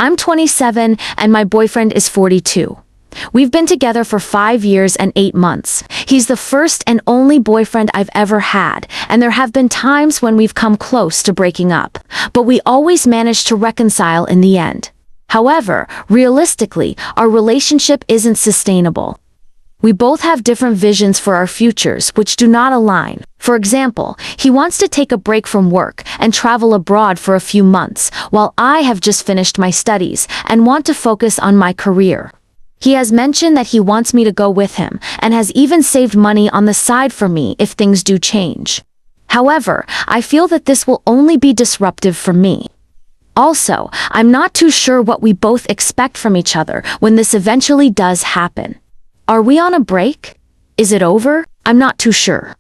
I'm 27 and my boyfriend is 42. We've been together for 5 years and 8 months. He's the first and only boyfriend I've ever had, and there have been times when we've come close to breaking up, but we always manage to reconcile in the end. However, realistically, our relationship isn't sustainable. We both have different visions for our futures which do not align. For example, he wants to take a break from work and travel abroad for a few months, while I have just finished my studies and want to focus on my career. He has mentioned that he wants me to go with him, and has even saved money on the side for me if things do change. However, I feel that this will only be disruptive for me. Also, I'm not too sure what we both expect from each other when this eventually does happen. Are we on a break? Is it over? I'm not too sure.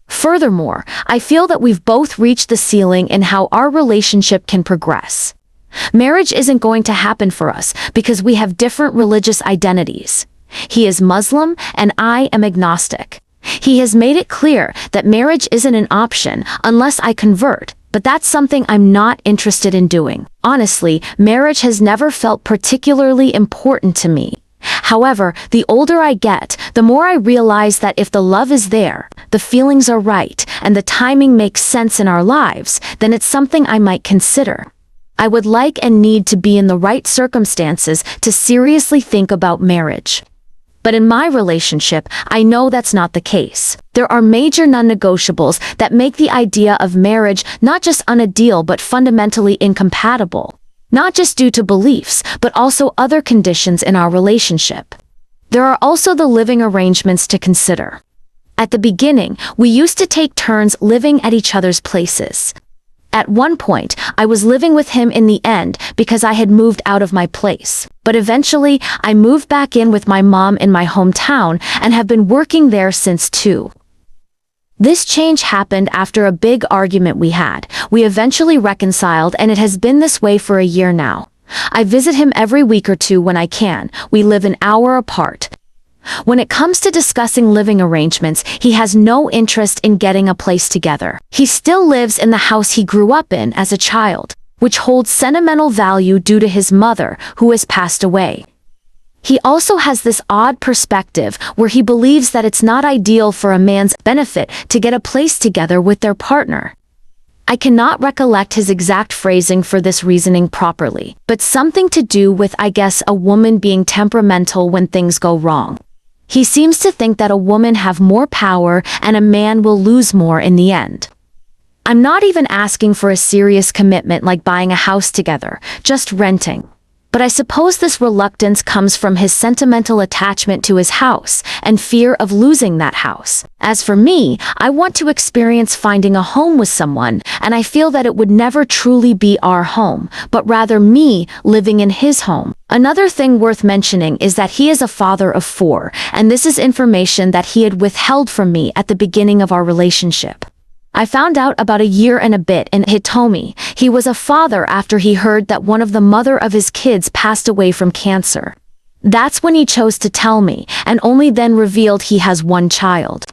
Furthermore, I feel that we've both reached the ceiling in how our relationship can progress. Marriage isn't going to happen for us because we have different religious identities. He is Muslim and I am agnostic. He has made it clear that marriage isn't an option unless I convert, but that's something I'm not interested in doing. Honestly, marriage has never felt particularly important to me. However, the older I get, the more I realize that if the love is there, the feelings are right, and the timing makes sense in our lives, then it's something I might consider. I would like and need to be in the right circumstances to seriously think about marriage. But in my relationship, I know that's not the case. There are major non-negotiables that make the idea of marriage not just unideal but fundamentally incompatible. Not just due to beliefs, but also other conditions in our relationship. There are also the living arrangements to consider. At the beginning, we used to take turns living at each other's places. At one point, I was living with him in the end because I had moved out of my place. But eventually, I moved back in with my mom in my hometown and have been working there since too. This change happened after a big argument we had. We eventually reconciled and it has been this way for a year now. I visit him every week or two when I can. We live an hour apart. When it comes to discussing living arrangements, he has no interest in getting a place together. He still lives in the house he grew up in as a child, which holds sentimental value due to his mother, who has passed away. He also has this odd perspective where he believes that it's not ideal for a man's benefit to get a place together with their partner. I cannot recollect his exact phrasing for this reasoning properly, but something to do with, I guess, a woman being temperamental when things go wrong. He seems to think that a woman have more power and a man will lose more in the end. I'm not even asking for a serious commitment like buying a house together, just renting. But I suppose this reluctance comes from his sentimental attachment to his house and fear of losing that house. As for me, I want to experience finding a home with someone, and I feel that it would never truly be our home, but rather me living in his home. Another thing worth mentioning is that he is a father of 4, and this is information that he had withheld from me at the beginning of our relationship. I found out about a year and a bit in Hitomi. He was a father after he heard that one of the mother of his kids passed away from cancer. That's when he chose to tell me, and only then revealed he has 1 child.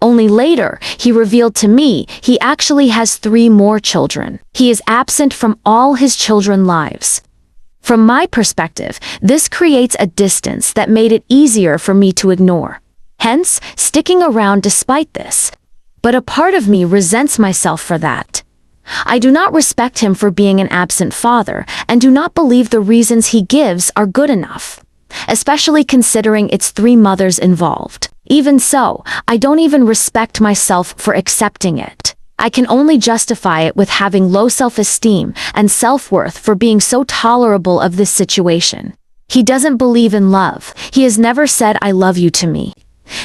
Only later, he revealed to me he actually has 3 more children. He is absent from all his children's lives. From my perspective, this creates a distance that made it easier for me to ignore. Hence, sticking around despite this. But a part of me resents myself for that. I do not respect him for being an absent father, and do not believe the reasons he gives are good enough, especially considering it's 3 mothers involved. Even so, I don't even respect myself for accepting it. I can only justify it with having low self-esteem and self-worth for being so tolerable of this situation. He doesn't believe in love. He has never said "I love you" to me.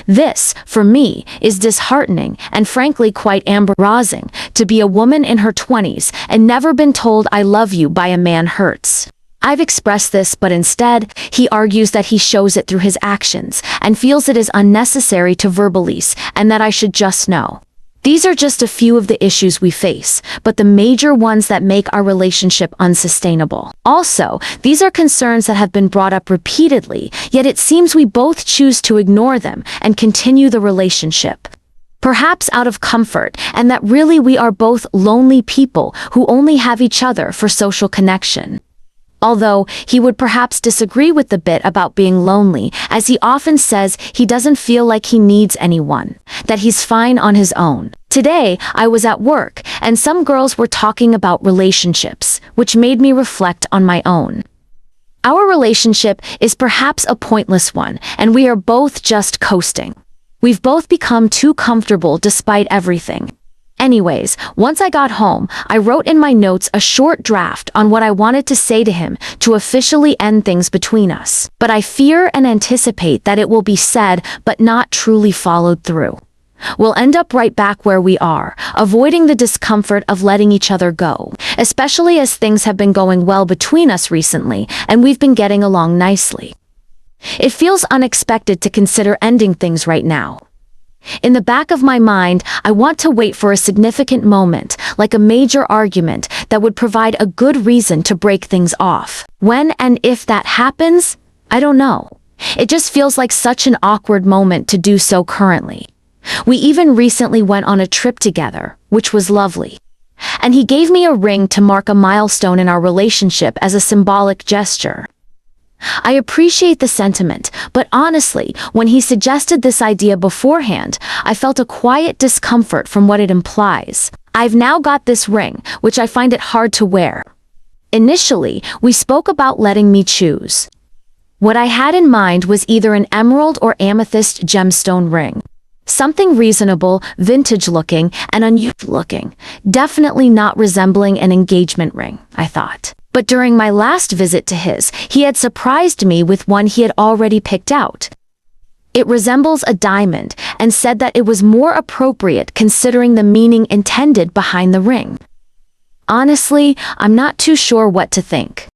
This, for me, is disheartening and frankly quite embarrassing. To be a woman in her 20s and never been told "I love you" by a man hurts. I've expressed this, but instead, he argues that he shows it through his actions and feels it is unnecessary to verbalize and that I should just know. These are just a few of the issues we face, but the major ones that make our relationship unsustainable. Also, these are concerns that have been brought up repeatedly, yet it seems we both choose to ignore them and continue the relationship. Perhaps out of comfort, and that really we are both lonely people who only have each other for social connection. Although he would perhaps disagree with the bit about being lonely, as he often says he doesn't feel like he needs anyone, that he's fine on his own. Today, I was at work, and some girls were talking about relationships, which made me reflect on my own. Our relationship is perhaps a pointless one, and we are both just coasting. We've both become too comfortable despite everything. Anyways, once I got home, I wrote in my notes a short draft on what I wanted to say to him to officially end things between us. But I fear and anticipate that it will be said but not truly followed through. We'll end up right back where we are, avoiding the discomfort of letting each other go, especially as things have been going well between us recently and we've been getting along nicely. It feels unexpected to consider ending things right now. In the back of my mind, I want to wait for a significant moment, like a major argument, that would provide a good reason to break things off. When and if that happens, I don't know. It just feels like such an awkward moment to do so currently. We even recently went on a trip together, which was lovely. And he gave me a ring to mark a milestone in our relationship as a symbolic gesture. I appreciate the sentiment, but honestly, when he suggested this idea beforehand, I felt a quiet discomfort from what it implies. I've now got this ring, which I find it hard to wear. Initially, we spoke about letting me choose. What I had in mind was either an emerald or amethyst gemstone ring. Something reasonable, vintage-looking, and unusual-looking, definitely not resembling an engagement ring, I thought. But during my last visit to his, he had surprised me with one he had already picked out. It resembles a diamond, and said that it was more appropriate considering the meaning intended behind the ring. Honestly, I'm not too sure what to think.